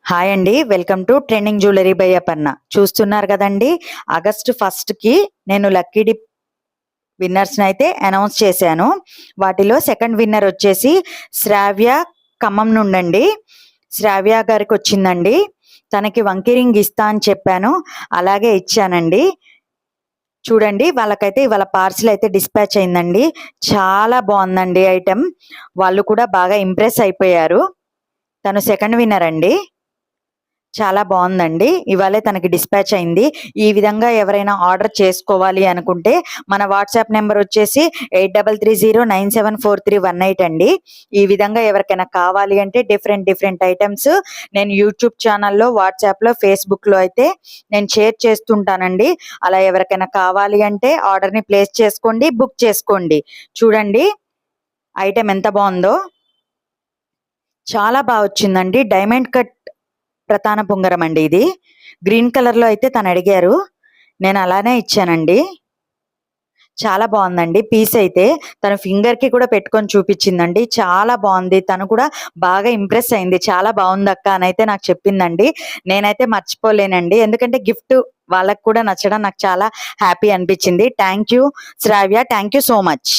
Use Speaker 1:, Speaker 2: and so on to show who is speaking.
Speaker 1: Hi అండి, welcome to trending jewellery by Aparna. చూస్తున్నారు కదండి, ఆగస్టు 1కి నేను లక్కీ డిప్ విన్నర్స్ని అయితే అనౌన్స్ చేశాను. వాటిలో సెకండ్ విన్నర్ వచ్చేసి శ్రావ్య, ఖమ్మం నుండండి. శ్రావ్య గారికి వచ్చిందండి. తనకి వంకీ రింగ్ ఇస్తా అని చెప్పాను, అలాగే ఇచ్చానండి. చూడండి, వాళ్ళకైతే ఇవాళ పార్సిల్ అయితే డిస్పాచ్ అయిందండి. చాలా బాగుందండి ఐటెం. వాళ్ళు కూడా బాగా ఇంప్రెస్ అయిపోయారు. తను సెకండ్ విన్నర్ అండి. చాలా బాగుందండి. ఇవాళే తనకి డిస్పాచ్ అయింది. ఈ విధంగా ఎవరైనా ఆర్డర్ చేసుకోవాలి అనుకుంటే మన వాట్సాప్ నెంబర్ వచ్చేసి 8330974318 అండి. ఈ విధంగా ఎవరికైనా కావాలి అంటే డిఫరెంట్ ఐటమ్స్ నేను యూట్యూబ్ ఛానల్లో, వాట్సాప్లో, ఫేస్బుక్లో అయితే నేను షేర్ చేస్తుంటానండి. అలా ఎవరికైనా కావాలి అంటే ఆర్డర్ని ప్లేస్ చేసుకోండి, బుక్ చేసుకోండి. చూడండి ఐటెం ఎంత బాగుందో, చాలా బాగా వచ్చిందండి. డైమండ్ కట్ ప్రతాన పొంగరం అండి. ఇది గ్రీన్ కలర్ లో అయితే తను అడిగారు, నేను అలానే ఇచ్చానండి. చాలా బాగుందండి. పీస్ అయితే తన ఫింగర్ కి కూడా పెట్టుకొని చూపించిందండి. చాలా బాగుంది. తను కూడా బాగా ఇంప్రెస్ అయింది. చాలా బాగుంది అక్క అని అయితే నాకు చెప్పిందండి. నేనైతే మర్చిపోలేనండి, ఎందుకంటే గిఫ్ట్ వాళ్ళకు కూడా నచ్చడం నాకు చాలా హ్యాపీ అనిపించింది. Thank you Sravya, thank you so much.